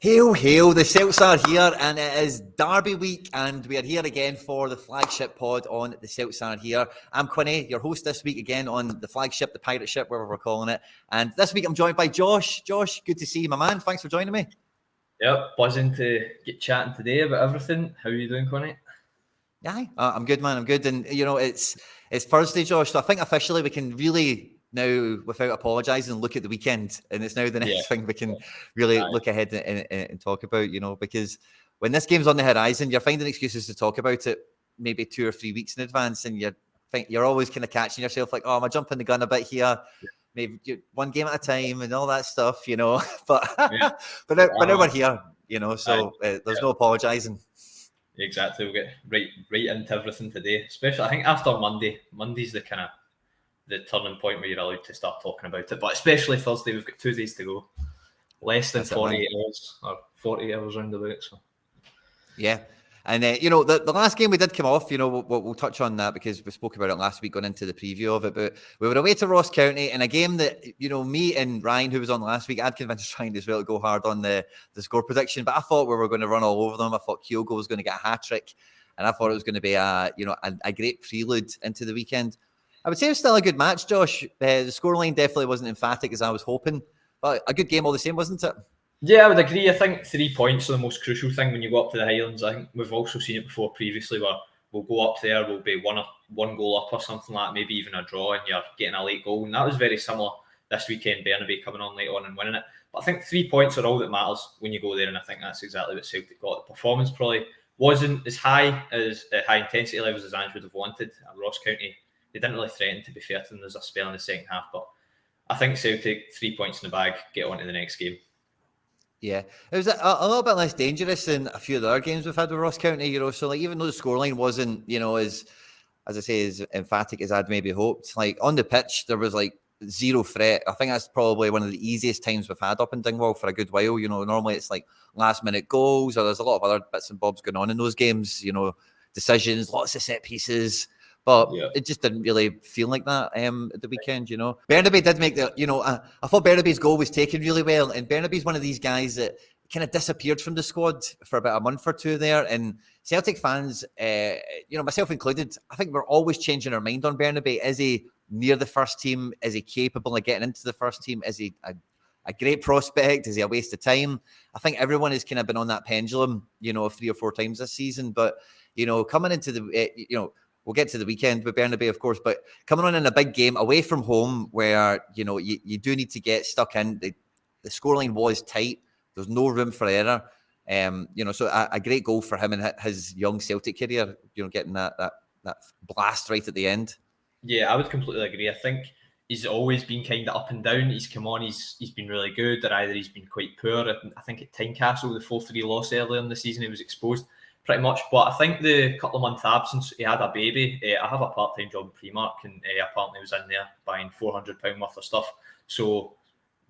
Hail, hail, the Celts are here and it is Derby week and we are here again for the flagship pod on the Celts are here. I'm Quinny, your host this week again on the flagship, the pirate ship, whatever we're calling it. And this week I'm joined by Josh. Josh, good to see you, my man. Thanks for joining me. Yep, buzzing to get chatting today about everything. How are you doing, Quinny? Yeah, I'm good, man. I'm good. And, you know, it's Thursday, Josh, so I think officially we can really now, without apologising, look at the weekend. And it's now the next thing we can really look ahead and talk about, you know, because when this game's on the horizon, you're finding excuses to talk about it maybe 2 or 3 weeks in advance. And you're always kind of catching yourself like, oh, am I jumping the gun a bit here? Maybe one game at a time and all that stuff, you know. But but now we're here, you know, so there's no apologising. Exactly, we'll get right into everything today. Especially, I think after Monday. Monday's the kind of the turning point where you're allowed to start talking about it. But especially Thursday, we've got 2 days to go. Less than 48 hours, or 40 hours roundabout. So. Yeah. And, you know, the last game we did come off, you know, we'll touch on that because we spoke about it last week going into the preview of it. But we were away to Ross County in a game that, you know, me and Ryan, who was on last week, I'd convinced Ryan as well to go hard on the score prediction. But I thought we were going to run all over them. I thought Kyogo was going to get a hat-trick. And I thought it was going to be a great prelude into the weekend. I would say it was still a good match, Josh. The scoreline definitely wasn't emphatic as I was hoping. But a good game all the same, wasn't it? Yeah, I would agree. I think 3 points are the most crucial thing when you go up to the Highlands. I think we've also seen it before previously where we'll go up there, we'll be one goal up or something like that, maybe even a draw, and you're getting a late goal. And that was very similar this weekend, Bernabei coming on late on and winning it. But I think 3 points are all that matters when you go there, and I think that's exactly what Celtic got. The performance probably wasn't as high as high intensity levels as Ange would have wanted. At Ross County, they didn't really threaten, to be fair to them. There's a spell in the second half, but I think Celtic, 3 points in the bag, get on to the next game. Yeah, it was a little bit less dangerous than a few of the other games we've had with Ross County, you know. So, like, even though the scoreline wasn't, you know, as I say, as emphatic as I'd maybe hoped, like on the pitch, there was like zero threat. I think that's probably one of the easiest times we've had up in Dingwall for a good while. You know, normally it's like last minute goals, or there's a lot of other bits and bobs going on in those games, you know, decisions, lots of set pieces. But it just didn't really feel like that at the weekend, you know. Bernabei did make the, you know, I thought Bernabei's goal was taken really well. And Bernabei's one of these guys that kind of disappeared from the squad for about a month or two there. And Celtic fans, you know, myself included, I think we're always changing our mind on Bernabei. Is he near the first team? Is he capable of getting into the first team? Is he a great prospect? Is he a waste of time? I think everyone has kind of been on that pendulum, you know, 3 or 4 times this season. But, you know, coming into the, you know, we'll get to the weekend with Bernabei, of course, but coming on in a big game away from home where, you know, you do need to get stuck in. The scoreline was tight. There's no room for error. You know, so a great goal for him in his young Celtic career, you know, getting that blast right at the end. Yeah, I would completely agree. I think he's always been kind of up and down. He's come on, he's been really good, or either he's been quite poor. I think at Tynecastle, the 4-3 loss earlier in the season, he was exposed pretty much. But I think the couple of months absence, he had a baby. I have a part-time job in Primark, and apparently was in there buying £400 worth of stuff, so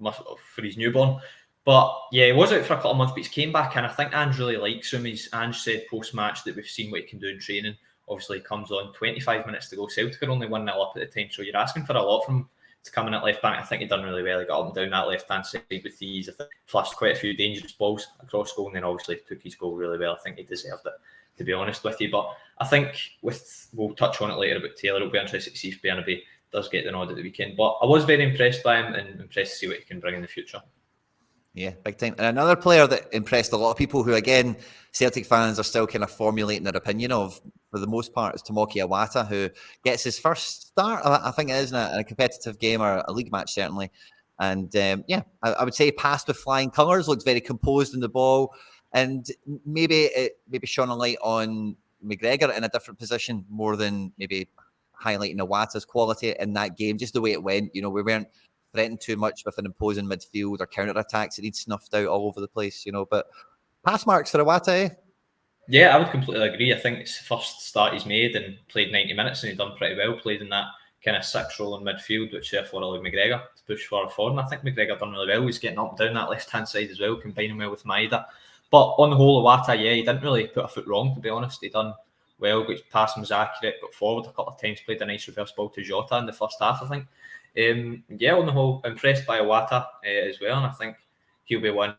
for his newborn. But yeah, he was out for a couple of months, but he's came back, and I think Ange really likes him. Ange said post-match that we've seen what he can do in training. Obviously, he comes on 25 minutes to go. Celtic are only 1-0 up at the time, so you're asking for a lot from him to come in at left back. I think he done really well. He got up and down that left-hand side with ease. I think flashed quite a few dangerous balls across goal, and then obviously took his goal really well. I think he deserved it, to be honest with you. But I think we'll touch on it later about Taylor. It'll be interesting to see if Bernabei does get the nod at the weekend. But I was very impressed by him and impressed to see what he can bring in the future. Yeah, big time. And another player that impressed a lot of people who, again, Celtic fans are still kind of formulating their opinion of, for the most part, is Tomoki Iwata, who gets his first start, I think it is, in a competitive game or a league match, certainly. And, yeah, I would say passed with flying colours, looked very composed in the ball, and maybe shone a light on McGregor in a different position more than maybe highlighting Iwata's quality in that game, just the way it went. You know, we weren't threatened too much with an imposing midfield or counter-attacks. It needs snuffed out all over the place, you know. But pass marks for Iwata, eh? Yeah, I would completely agree. I think it's the first start he's made and played 90 minutes, and he's done pretty well. Played in that kind of 6 role in midfield, which therefore allowed McGregor to push forward. And I think McGregor done really well. He's getting up and down that left-hand side as well, combining well with Maeda. But on the whole, Iwata, yeah, he didn't really put a foot wrong, to be honest. He done well, got his passing was accurate, got forward a couple of times, played a nice reverse ball to Jota in the first half, I think. Yeah, on the whole, impressed by Iwata as well, and I think he'll be one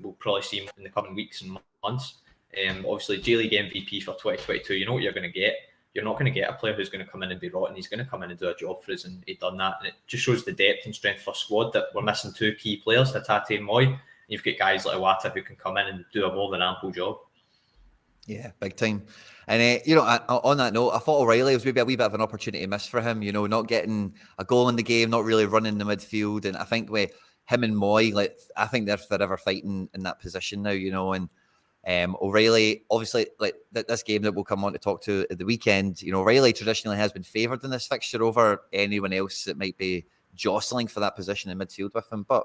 we'll probably see him in the coming weeks and months. Obviously, J-League MVP for 2022, you know what you're going to get. You're not going to get a player who's going to come in and be rotten. He's going to come in and do a job for us, and he's done that. And it just shows the depth and strength for squad that we're missing two key players, Hatate and Mooy. You've got guys like Iwata who can come in and do a more than ample job. Yeah, big time. And, on that note, I thought O'Reilly was maybe a wee bit of an opportunity miss for him, not getting a goal in the game, not really running the midfield. And I think with him and Mooy, I think they're forever fighting in that position now, and O'Reilly, obviously, this game that we'll come on to talk to at the weekend, O'Reilly traditionally has been favoured in this fixture over anyone else that might be jostling for that position in midfield with him. But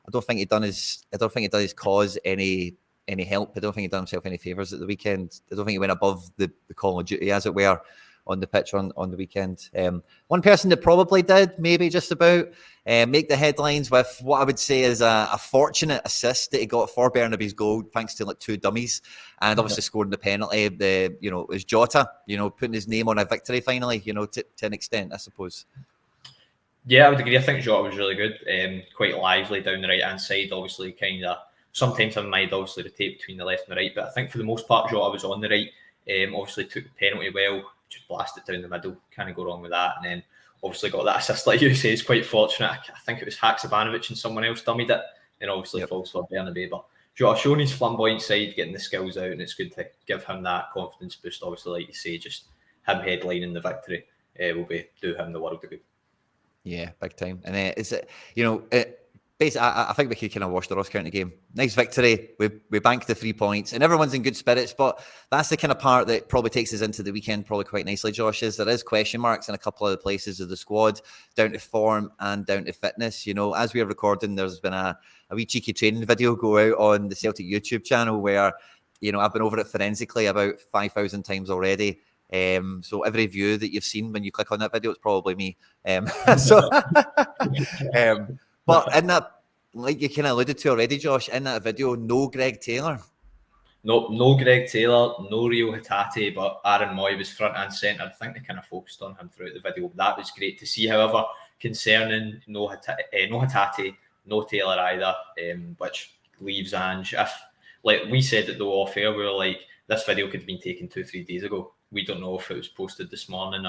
I don't think he done his cause any help. I don't think he done himself any favours at the weekend. I don't think he went above the call of duty, as it were, on the pitch on the weekend. One person that probably did, maybe just about, make the headlines with what I would say is a fortunate assist that he got for Bernabei's goal, thanks to two dummies, and obviously scoring the penalty. It was Jota, putting his name on a victory finally, to an extent, I suppose. Yeah, I would agree. I think Jota was really good, quite lively down the right-hand side, obviously kind of sometimes in mind, obviously rotate between the left and the right, but I think for the most part, Jota was on the right, obviously took the penalty well, just blasted down the middle, can't go wrong with that, and then obviously got that assist, like you say, is quite fortunate. I think it was Haksabanovic and someone else dummied it, and obviously falls for Bernabei, but Jota showing his flamboyant side, getting the skills out, and it's good to give him that confidence boost. Obviously, like you say, just him headlining the victory will do him the world of good. Yeah, big time. And is it, basically, I think we could kind of wash the Ross County game. Nice victory. We banked the 3 points, and everyone's in good spirits. But that's the kind of part that probably takes us into the weekend probably quite nicely, Josh, is there is question marks in a couple of the places of the squad, down to form and down to fitness. As we are recording, there's been a wee cheeky training video go out on the Celtic YouTube channel where, I've been over it forensically about 5,000 times already. So every view that you've seen when you click on that video, it's probably me. But in that, like you kind of alluded to already, Josh, in that video, no Greg Taylor. No Greg Taylor, no Rio Hatate, but Aaron Mooy was front and centre. I think they kind of focused on him throughout the video. That was great to see. However, concerning no Hatate, no Taylor either, which leaves Ange. If, like we said it though off air, we were like, this video could have been taken 2-3 days ago. We don't know if it was posted this morning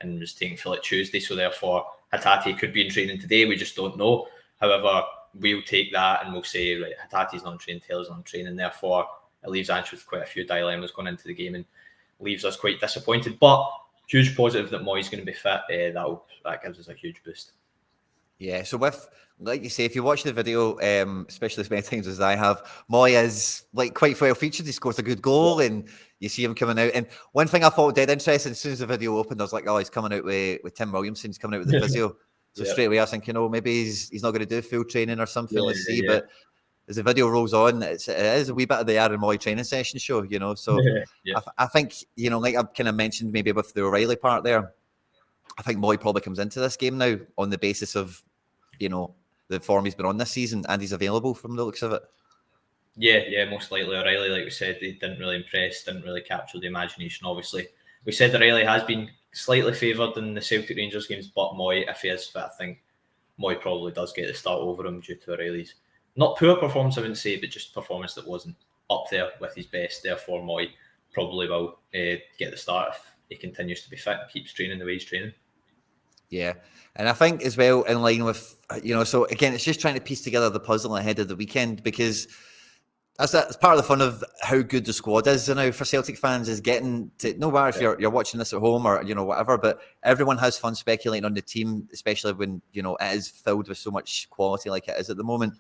and was taken for Tuesday, so therefore Hatate could be in training today. We just don't know. However, we'll take that and we'll say, right, Hatate's not in training, Taylor's not in training, therefore it leaves Ange with quite a few dilemmas going into the game and leaves us quite disappointed. But huge positive that Mooy's going to be fit. That gives us a huge boost. Yeah, so like you say, if you watch the video, especially as many times as I have, Mooy is quite well featured. He scores a good goal and you see him coming out. And one thing I thought dead interesting, as soon as the video opened, I was like, oh, he's coming out with Tim Williamson. He's coming out with the physio. So straight away I was thinking, maybe he's not going to do full training or something. Let's see. Yeah. But as the video rolls on, it is a wee bit of the Aaron Mooy training session show, So I think, like I've kind of mentioned maybe with the O'Reilly part there, I think Mooy probably comes into this game now on the basis of, the form he's been on this season and he's available from the looks of it. Yeah, most likely. O'Reilly, like we said, he didn't really impress, didn't really capture the imagination, obviously. We said O'Reilly has been slightly favoured in the Celtic Rangers games, but Mooy, if he is fit, I think Mooy probably does get the start over him due to O'Reilly's not poor performance, I wouldn't say, but just performance that wasn't up there with his best. Therefore, Mooy probably will get the start if he continues to be fit and keeps training the way he's training. Yeah. And I think as well, in line with, so again, it's just trying to piece together the puzzle ahead of the weekend, because that's part of the fun of how good the squad is now for Celtic fans, is getting to, no matter if you're watching this at home or, whatever, but everyone has fun speculating on the team, especially when, it is filled with so much quality like it is at the moment.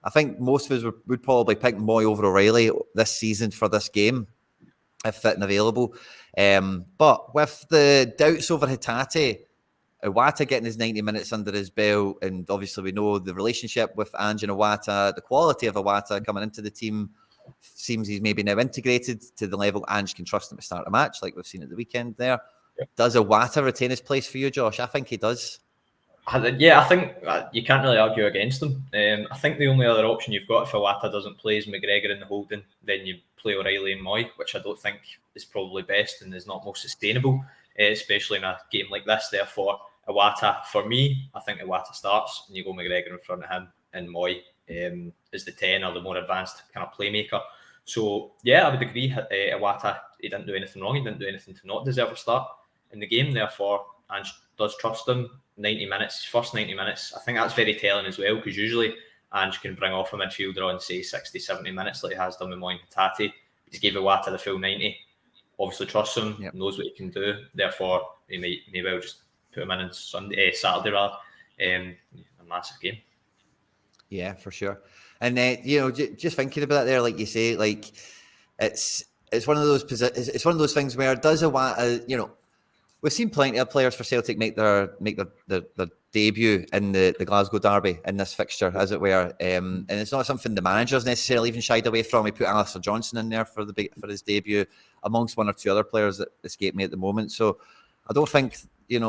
I think most of us would probably pick Mooy over O'Reilly this season for this game, if fit and available. But with the doubts over Hatate, Iwata getting his 90 minutes under his belt, and obviously we know the relationship with Ange and Iwata, the quality of Iwata coming into the team, seems he's maybe now integrated to the level Ange can trust him to start a match, like we've seen at the weekend there. Yeah. Does Iwata retain his place for you, Josh? I think he does. Yeah, I think you can't really argue against him. I think the only other option you've got if Iwata doesn't play is McGregor in the holding, then you play O'Reilly and Mooy, which I don't think is probably best and is not most sustainable, especially in a game like this. Therefore, Iwata, for me, I think Iwata starts and you go McGregor in front of him and Mooy as the 10 or the more advanced kind of playmaker. So yeah, I would agree. Iwata, he didn't do anything wrong. He didn't do anything to not deserve a start in the game. Therefore, Ange does trust him. 90 minutes, his first 90 minutes. I think that's very telling as well, because usually Ange can bring off a midfielder on, say, 60, 70 minutes like he has done with Mooy and Hatate. He's gave Iwata the full 90. Obviously trusts him, knows what he can do. Therefore, he may well just put him in on Saturday rather. A massive game. Yeah, for sure. And just thinking about it there, like you say, like it's one of those it's one of those things where does Iwata, we've seen plenty of players for Celtic make their debut in the Glasgow Derby in this fixture, as it were, and it's not something the manager's necessarily even shied away from. He put Alistair Johnson in there for his debut, amongst one or two other players that escape me at the moment. So I don't think, I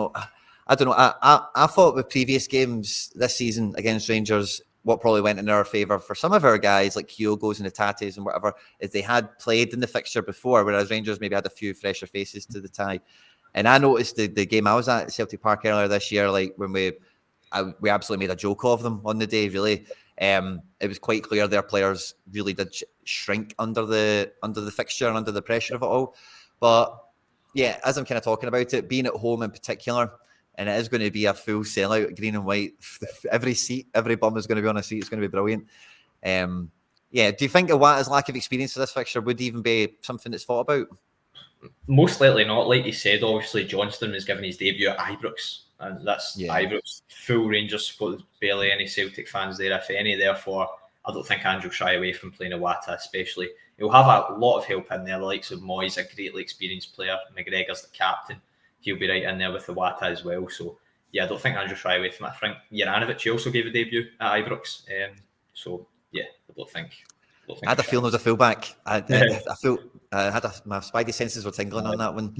don't know. I thought with previous games this season against Rangers, what probably went in our favour for some of our guys like Kyogos and Hatates and whatever is they had played in the fixture before, whereas Rangers maybe had a few fresher faces to the tie. And I noticed the game I was at Celtic Park earlier this year, like when we absolutely made a joke of them on the day, really. It was quite clear their players really did shrink under the fixture and under the pressure of it all. But yeah, as I'm kind of talking about it, being at home in particular, and it is going to be a full sellout, green and white. Every seat, every bum is going to be on a seat. It's going to be brilliant. Do you think Iwata's lack of experience for this fixture would even be something that's thought about? Most likely not. Like you said, obviously Johnston was given his debut at Ibrox, and that's Ibrox. Full Rangers support, barely any Celtic fans there, if any. Therefore, I don't think Ange will shy away from playing Iwata, especially. He'll have a lot of help in there. The likes of Mooy's a greatly experienced player. McGregor's the captain. He'll be right in there with Iwata as well. So, yeah, I don't think Ange will shy away from it. I think Juranovic also gave a debut at Ibrox. I don't think I had a feeling there was a fullback. I my spidey senses were tingling on that one.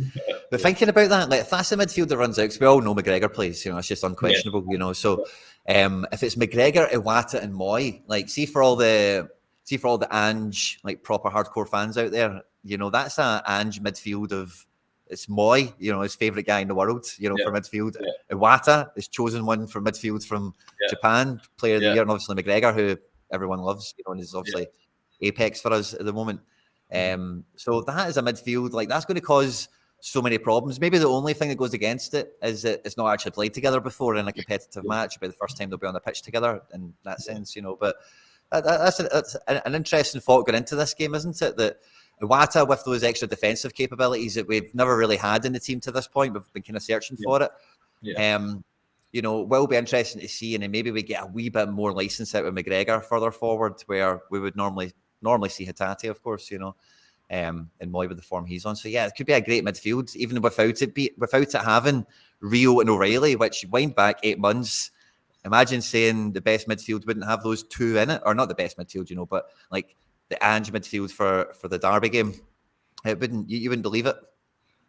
But thinking about that, like if that's the midfield that runs out, because we all know McGregor plays, it's just unquestionable, So if it's McGregor, Iwata, and Mooy, like see for all the Ange like proper hardcore fans out there, that's an Ange midfield of it's Mooy, his favourite guy in the world, for midfield. Iwata, his chosen one for midfield from Japan, player of the year, and obviously McGregor, who everyone loves, and is obviously apex for us at the moment. So that is a midfield, like that's going to cause so many problems. Maybe the only thing that goes against it is that it's not actually played together before in a competitive match. It'll be the first time they'll be on the pitch together in that sense, But that's an interesting thought going into this game, isn't it? That Iwata, with those extra defensive capabilities that we've never really had in the team to this point, we've been kind of searching for it. Will be interesting to see, and then maybe we get a wee bit more license out with McGregor further forward, where we would normally see Hatate, of course, and Mooy with the form he's on. So yeah, it could be a great midfield, even without it having Rio and O'Reilly, which wind back 8 months. Imagine saying the best midfield wouldn't have those two in it, or not the best midfield, but like the Ange midfield for the Derby game. You wouldn't believe it.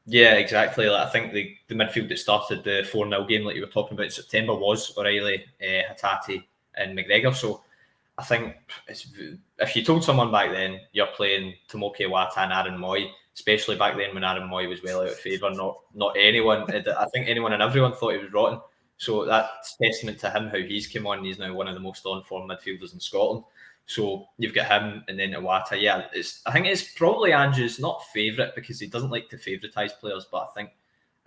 Yeah, exactly. Like, I think the midfield that started the 4-0 game, like you were talking about in September, was O'Reilly, Hatate, and McGregor. So I think if you told someone back then you're playing Tomoki Iwata and Aaron Mooy, especially back then when Aaron Mooy was well out of favour, not anyone, I think anyone and everyone thought he was rotten. So that's testament to him how he's come on. He's now one of the most on-form midfielders in Scotland. So you've got him and then Iwata. Yeah, I think it's probably Ange's not favourite because he doesn't like to favoritise players. But I think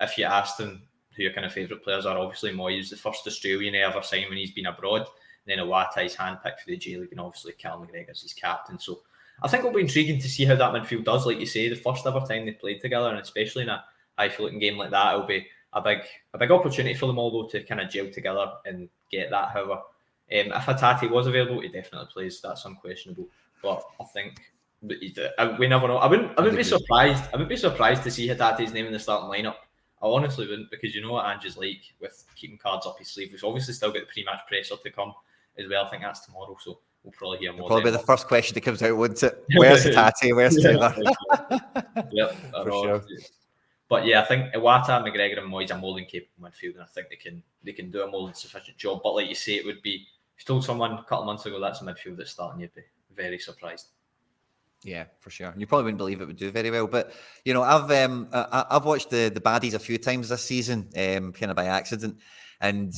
if you asked him who your kind of favourite players are, obviously Mooy is the first Australian he ever signed when he's been abroad. And then Iwata is handpicked for the J League, and obviously Callum McGregor's his captain. So I think it'll be intriguing to see how that midfield does. Like you say, the first ever time they played together, and especially in a high-flying game like that, it'll be a big opportunity for them all though to kind of gel together and get that. However, if Hatate was available, he definitely plays. That's unquestionable. But I think we never know. I wouldn't be surprised. I wouldn't be surprised to see Hatate's name in the starting lineup. I honestly wouldn't, because you know what Ange is like with keeping cards up his sleeve. We've obviously still got the pre-match presser to come as well. I think that's tomorrow, so we'll probably hear more. Probably the first question that comes out, wouldn't it? Where's Hatate? Where's Taylor? Yep, for sure. But yeah, I think Iwata, McGregor, and Mooy are more than capable midfield, and I think they can do a more than sufficient job. But like you say, it would be, if you told someone a couple of months ago that's a midfield that's starting, you'd be very surprised. Yeah, for sure. And you probably wouldn't believe it would do very well. But I've watched the baddies a few times this season, kind of by accident, and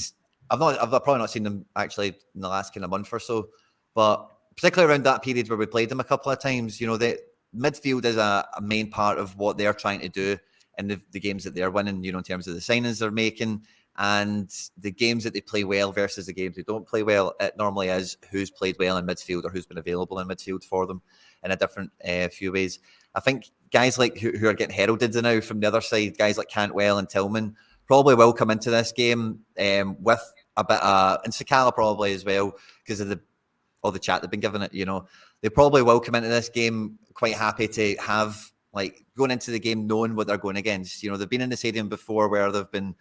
I've probably not seen them actually in the last kind of month or so. But particularly around that period where we played them a couple of times, the midfield is a main part of what they're trying to do in the games that they're winning, in terms of the signings they're making and the games that they play well versus the games they don't play well. It normally is who's played well in midfield or who's been available in midfield for them in a different few ways. I think guys like who are getting heralded now from the other side, guys like Cantwell and Tillman, probably will come into this game with a bit and Sakala probably as well, because of all the chat they've been giving it. They probably will come into this game quite happy to have, going into the game knowing what they're going against. They've been in the stadium before where they've been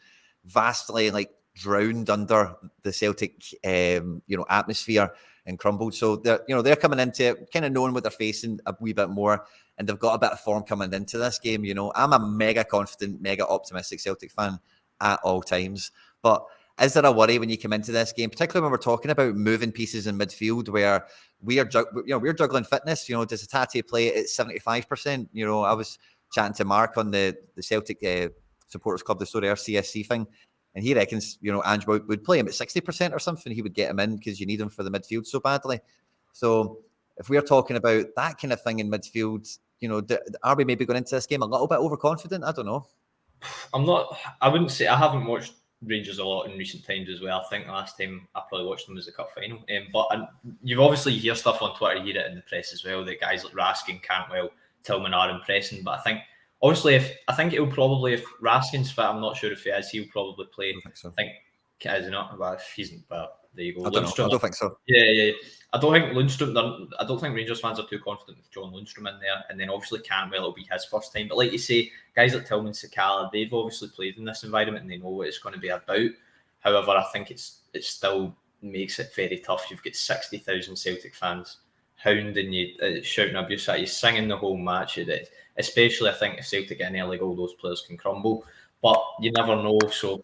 vastly drowned under the Celtic atmosphere and crumbled. So they're coming into it kind of knowing what they're facing a wee bit more, and they've got a bit of form coming into this game. I'm a mega confident, mega optimistic Celtic fan at all times, but is there a worry when you come into this game, particularly when we're talking about moving pieces in midfield where we're juggling fitness? Does Hatate play at 75%? I was chatting to Mark on the Celtic Supporters Club, the CeltsAreHere CSC thing, and he reckons Ange would play him at 60% or something. He would get him in because you need him for the midfield so badly. So if we're talking about that kind of thing in midfield, are we maybe going into this game a little bit overconfident? I don't know. I wouldn't say. I haven't watched Rangers a lot in recent times as well. I think the last time I probably watched them was the cup final. But you've obviously hear stuff on Twitter, you hear it in the press as well, that guys like Raskin, Cantwell, Tillman are impressing. But I think obviously if Raskin's fit, I'm not sure if he is, he'll probably play. I don't think so. I think is he not? Well, if he's there you go. I don't know. I don't think so. Yeah. I don't think Rangers fans are too confident with John Lundstrom in there. And then obviously Cantwell will be his first time. But like you say, guys like Tillman, Sakala, they've obviously played in this environment and they know what it's going to be about. However, I think it still makes it very tough. You've got 60,000 Celtic fans hounding you, shouting abuse at you, singing the whole match. Especially, I think, if Celtic get an early goal, those players can crumble. But you never know. So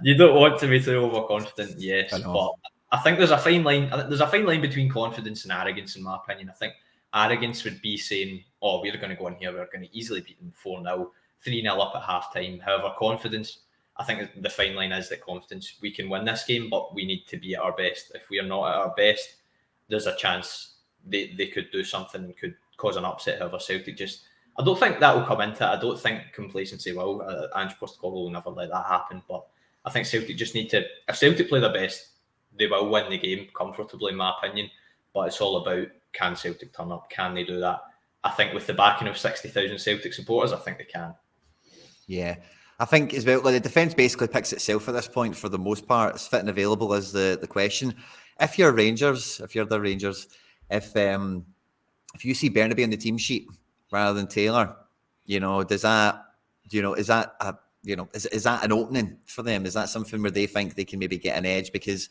you don't want to be too overconfident, yes. But I think there's a fine line. There's a fine line between confidence and arrogance, in my opinion. I think arrogance would be saying, "Oh, we're going to go in here. We're going to easily beat them 4-0, 3-0 up at half time." However, confidence, I think the fine line is that confidence, we can win this game, but we need to be at our best. If we are not at our best, there's a chance they could do something and could cause an upset. However, Celtic I don't think that will come into it. I don't think complacency will. Ange Postecoglou will never let that happen. But I think Celtic just need to, if Celtic play their best, they will win the game comfortably, in my opinion. But it's all about, can Celtic turn up? Can they do that? I think with the backing of 60,000 Celtic supporters, I think they can. Yeah. I think as well, the defence basically picks itself at this point for the most part. It's fit and available is the question. If you're the Rangers, if you see Bernabei on the team sheet rather than Taylor, is that an opening for them? Is that something where they think they can maybe get an edge? Because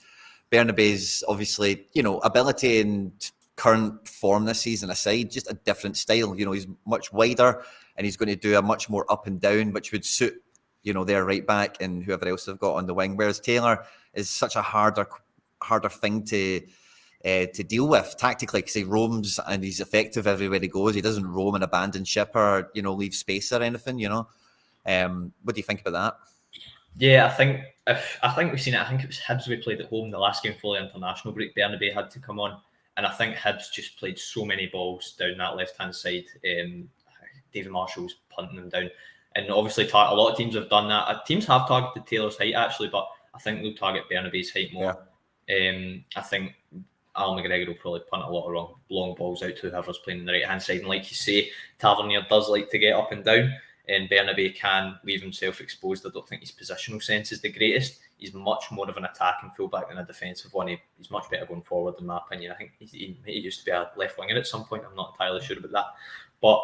Bernabei's obviously, ability and current form this season aside, just a different style. He's much wider and he's going to do a much more up and down, which would suit, their right back and whoever else they've got on the wing. Whereas Taylor is such a harder thing to deal with tactically, because he roams and he's effective everywhere he goes. He doesn't roam and abandon ship or leave space or anything. What do you think about that? Yeah, I think we've seen it. I think it was Hibs we played at home the last game for the international break. Bernabei had to come on, and I think Hibs just played so many balls down that left hand side. David Marshall was punting them down, and obviously a lot of teams have done that. Teams have targeted Taylor's height actually, but I think they'll target Bernabei's height more. Yeah. I think Al McGregor will probably punt a lot of long balls out to whoever's playing on the right hand side. And like you say, Tavernier does like to get up and down, and Bernabei can leave himself exposed. I don't think his positional sense is the greatest. He's much more of an attacking fullback than a defensive one. He's much better going forward, in my opinion. I think he used to be a left winger at some point. I'm not entirely sure about that. But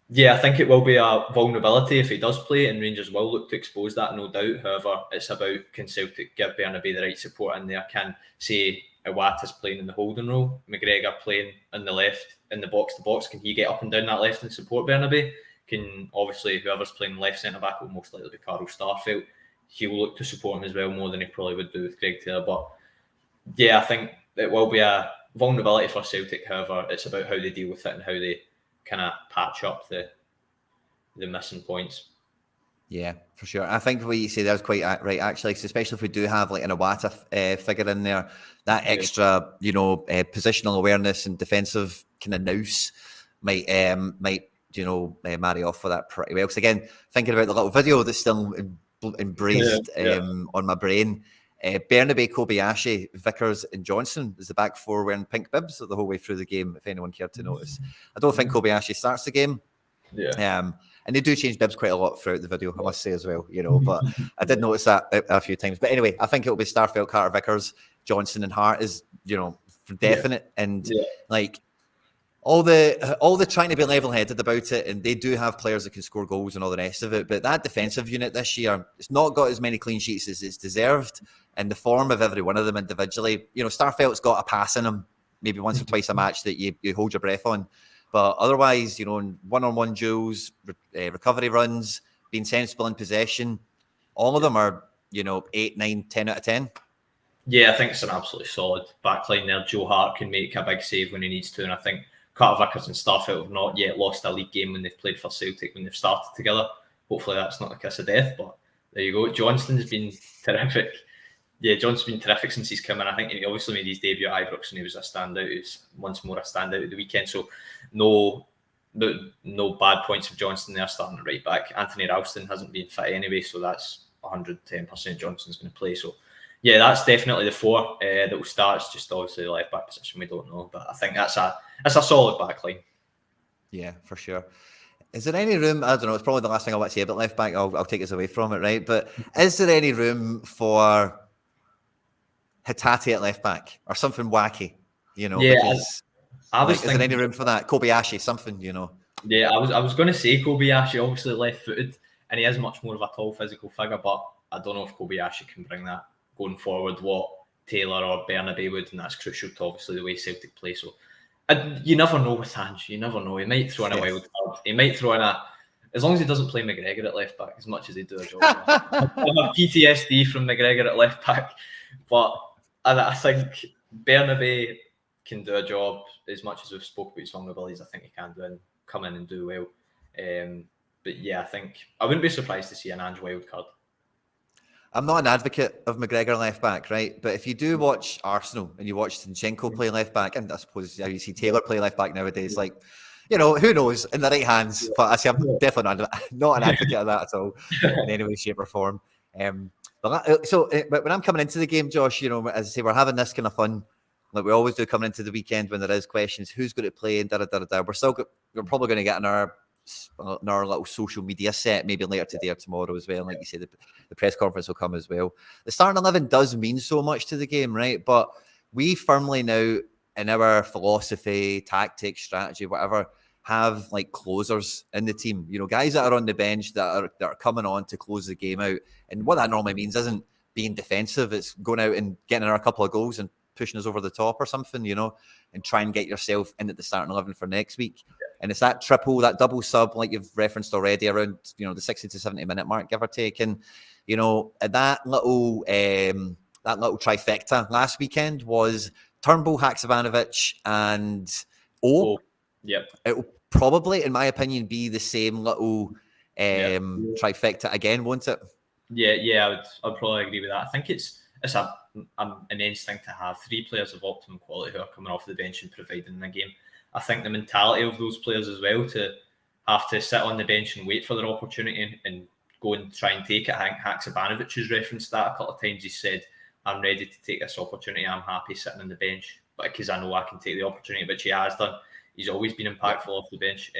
yeah, I think it will be a vulnerability if he does play, and Rangers will look to expose that, no doubt. However, it's about, can Celtic give Bernabei the right support in there? Can, say, Iwata's playing in the holding role, McGregor playing in the left, in the box-to-box, can he get up and down that left and support Bernabei? Can, obviously, whoever's playing left centre-back will most likely be Carl Starfelt. He will look to support him as well, more than he probably would do with Greg Taylor. But yeah, I think it will be a vulnerability for Celtic. However, it's about how they deal with it and how they kind of patch up the missing points. Yeah, for sure. I think what you say there is quite right, actually, especially if we do have like an Iwata figure in there, that extra, positional awareness and defensive kind of nous might marry off for that pretty well. Because again, thinking about the little video that's still embraced on my brain, Bernabei, Kobayashi, Vickers, and Johnson is the back four wearing pink bibs the whole way through the game, if anyone cared to notice. I don't think Kobayashi starts the game. Yeah. And they do change bibs quite a lot throughout the video, I must say as well, but I did notice that a few times. But anyway, I think it'll be Starfelt, Carter, Vickers, Johnson, and Hart is, for definite. And like all the trying to be level-headed about it, and they do have players that can score goals and all the rest of it. But that defensive unit this year, it's not got as many clean sheets as it's deserved. And the form of every one of them individually, Starfelt's got a pass in him, maybe once or twice a match that you hold your breath on. But otherwise, in one-on-one duels, recovery runs, being sensible in possession, all of them are, 8, 9, 10 out of 10. Yeah, I think it's an absolutely solid backline there. Joe Hart can make a big save when he needs to, and I think Carter Vickers and Starfelt have not yet lost a league game when they've played for Celtic, when they've started together. Hopefully that's not a kiss of death, but there you go. Johnston's been terrific. Yeah, Johnson's been terrific since he's come in. I think he obviously made his debut at Ibrox and he was a standout. He's once more a standout at the weekend. So no bad points of Johnston there starting at right back. Anthony Ralston hasn't been fit anyway, so that's 110% Johnston's going to play. So yeah, that's definitely the four that will start. It's just obviously the left back position we don't know, but I think that's a solid back line. Yeah, for sure. Is there any room? I don't know. It's probably the last thing I want to say about left back. I'll take us away from it, right? But is there any room for Hatate at left back or something wacky? Because is there any room for that? Kobayashi, something, Yeah, I was going to say Kobayashi, obviously left-footed, and he is much more of a tall physical figure, but I don't know if Kobayashi can bring that going forward, what Taylor or Bernabei would, and that's crucial to obviously the way Celtic play. So you never know with Ange. You never know. He might throw in a wild card. He might throw in as long as he doesn't play McGregor at left back, as much as they do a job. I have PTSD from McGregor at left back, but I think Bernabei can do a job as much as we've spoke about his vulnerabilities. I think he can do and come in and do well. But yeah, I think I wouldn't be surprised to see an Ange wild card. I'm not an advocate of McGregor left back, right? But if you do watch Arsenal and you watch Zinchenko play left back, and I suppose you see Taylor play left back nowadays, like, who knows in the right hands? But I see, I'm definitely not an advocate of that at all in any way, shape, or form. But when I'm coming into the game, Josh, as I say, we're having this kind of fun, like we always do coming into the weekend when there is questions, who's going to play and da-da-da-da-da. We're probably going to get in our little social media set maybe later today or tomorrow as well. And like you said, the press conference will come as well. The starting 11 does mean so much to the game, right? But we firmly now, in our philosophy, tactics, strategy, whatever, have like closers in the team. Guys that are on the bench that are coming on to close the game out. And what that normally means isn't being defensive. It's going out and getting a couple of goals and pushing us over the top or something, and try and get yourself into the starting 11 for next week. And it's that double sub, like you've referenced already, around the 60 to 70 minute mark, give or take. And that little trifecta last weekend was Turnbull, Haksabanovic, and Yep. It will probably, in my opinion, be the same little trifecta again, won't it? Yeah, I'd probably agree with that. I think it's an immense thing to have 3 players of optimum quality who are coming off the bench and providing the game. I think the mentality of those players as well to have to sit on the bench and wait for their opportunity and go and try and take it. I think Haksabanovic has referenced that a couple of times. He said, I'm ready to take this opportunity. I'm happy sitting on the bench, but because I know I can take the opportunity, which he has done. He's always been impactful off the bench,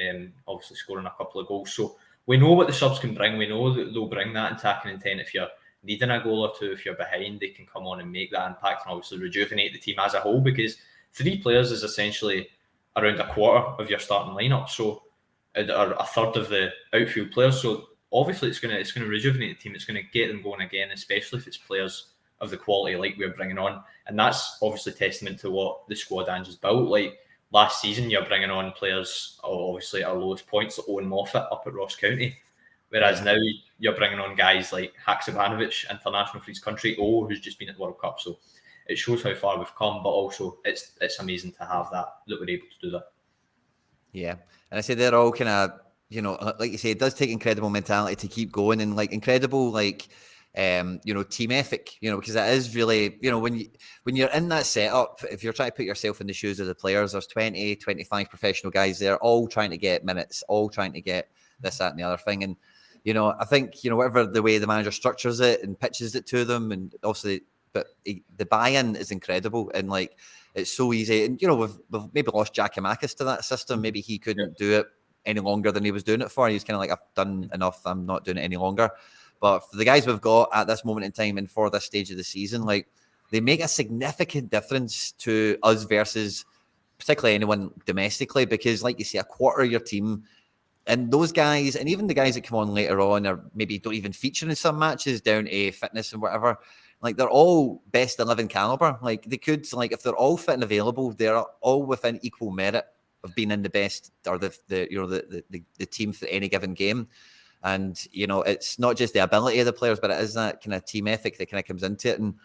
obviously scoring a couple of goals. So we know what the subs can bring. We know that they'll bring that attacking intent. If you're needing a goal or two, if you're behind, they can come on and make that impact and obviously rejuvenate the team as a whole, because 3 players is essentially around a quarter of your starting lineup, so or a third of the outfield players. So obviously it's going to rejuvenate the team. It's going to get them going again, especially if it's players of the quality like we're bringing on. And that's obviously testament to what the squad Ange has built. Like last season, you're bringing on players obviously at our lowest points, Owen Moffat up at Ross County, whereas now you're bringing on guys like Haksabanovic, international for his country, who's just been at the World Cup. So it shows how far we've come, but also it's amazing to have that we're able to do that. Yeah, and I say they're all kind of you know, like you say, it does take incredible mentality to keep going, and like incredible, like, you know, team ethic, you know, because it is really, you know, when you're in that setup, if you're trying to put yourself in the shoes of the players, there's 20, 25 professional guys there, all trying to get minutes, all trying to get this, that, and the other thing. And, you know, I think, you know, whatever the way the manager structures it and pitches it to them, and obviously, but the buy-in is incredible, and like, it's so easy. And, you know, we've maybe lost Giakoumakis to that system. Maybe he couldn't do it any longer than he was doing it for. He's kind of like, I've done enough, I'm not doing it any longer. But for the guys we've got at this moment in time and for this stage of the season, like, they make a significant difference to us versus particularly anyone domestically, because like you say, a quarter of your team, and those guys, and even the guys that come on later on, or maybe don't even feature in some matches down to fitness and whatever, like, they're all best 11 caliber. Like, they could, like, if they're all fit and available, they're all within equal merit of being in the best, or the you know, the team for any given game. And, you know, it's not just the ability of the players, but it is that kind of team ethic that kind of comes into it. And,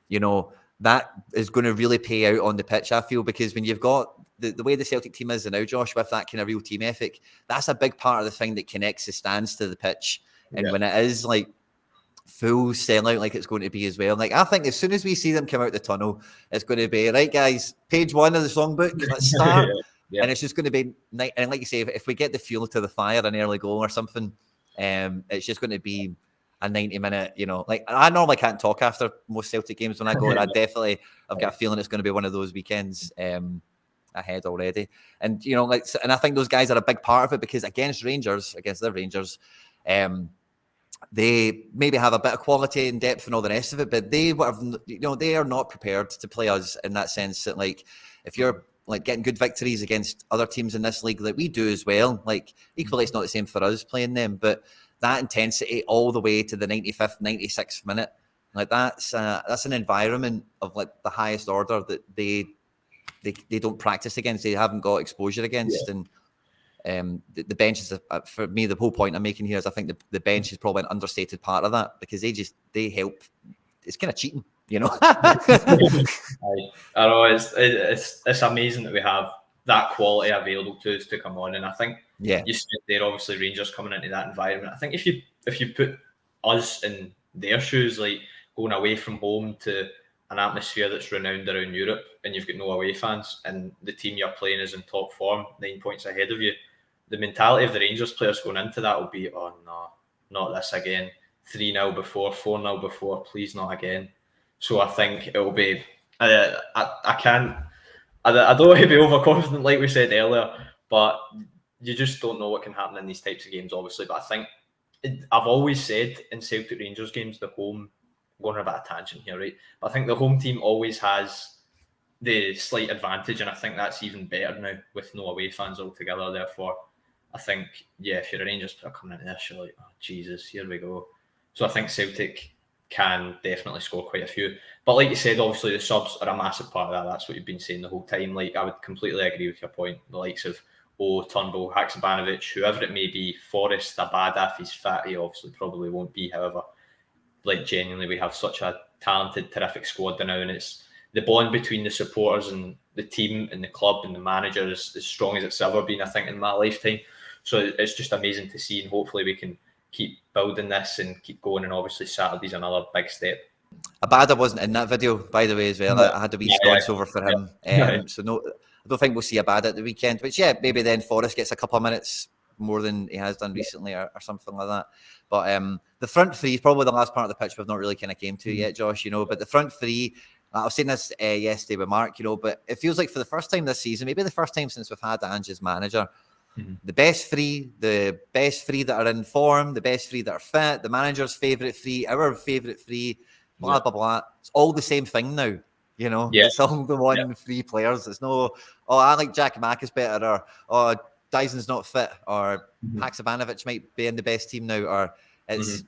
you know, that is going to really pay out on the pitch, I feel, because when you've got the way the Celtic team is now, Josh, with that kind of real team ethic, that's a big part of the thing that connects the stands to the pitch. And when it is like full sellout, like it's going to be as well, like, I think as soon as we see them come out the tunnel, it's going to be, right, guys, page 1 of the songbook, let's start. And it's just going to be, and like you say, if we get the fuel to the fire, an early goal or something, it's just going to be a 90-minute, you know, like, I normally can't talk after most Celtic games when I go, and I've got a feeling it's going to be one of those weekends ahead already. And, you know, like, and I think those guys are a big part of it, because against the Rangers, they maybe have a bit of quality and depth and all the rest of it, but they are not prepared to play us in that sense. That, like, if you're like getting good victories against other teams in this league that we do as well, like, equally it's not the same for us playing them, but that intensity all the way to the 95th, 96th minute, like, that's an environment of like the highest order that they don't practice against, they haven't got exposure against. And the bench is, for me, the whole point I'm making here is, I think the bench is probably an understated part of that, because they help. It's kind of cheating, you know. I know it's amazing that we have that quality available to us to come on, and I think you said there, obviously Rangers coming into that environment. I think if you put us in their shoes, like going away from home to an atmosphere that's renowned around Europe, and you've got no away fans, and the team you're playing is in top form, 9 points ahead of you, the mentality of the Rangers players going into that will be, oh no, not this again. 3-0 before, 4-0 before, please not again. So I think it will be. I don't want to be overconfident, like we said earlier, but you just don't know what can happen in these types of games, obviously. But I think I've always said in Celtic Rangers games, the home, I'm going on a bit of tangent here, right? But I think the home team always has the slight advantage, and I think that's even better now with no away fans altogether. Therefore, I think, if you're a Rangers player coming into this, you're like, oh Jesus, here we go. So I think Celtic can definitely score quite a few. But like you said, obviously the subs are a massive part of that. That's what you've been saying the whole time. Like, I would completely agree with your point. The likes of Turnbull, Haksabanovic, whoever it may be, Forrest, Abada, if he's fit, he obviously probably won't be. However, like, genuinely, we have such a talented, terrific squad now, and it's the bond between the supporters and the team and the club and the manager is as strong as it's ever been, I think, in my lifetime. So it's just amazing to see, and hopefully we can keep building this and keep going. And obviously Saturday's another big step. Abada wasn't in that video, by the way, as well. I had a wee sconce over for him. So no, I don't think we'll see Abada at the weekend. Which, maybe then Forrest gets a couple of minutes more than he has done recently, or something like that. But the front three is probably the last part of the pitch we've not really kind of came to yet, Josh, you know. But the front three, I was saying this yesterday with Mark, you know, but it feels like for the first time this season, maybe the first time since we've had Ange as manager, the best three that are in form, the best three that are fit, the manager's favourite three, our favourite three, blah, blah, blah. It's all the same thing now, you know? It's all the one three players. It's no, I like Giakoumakis better, or Daizen's not fit, or Haksabanovic might be in the best team now, or it's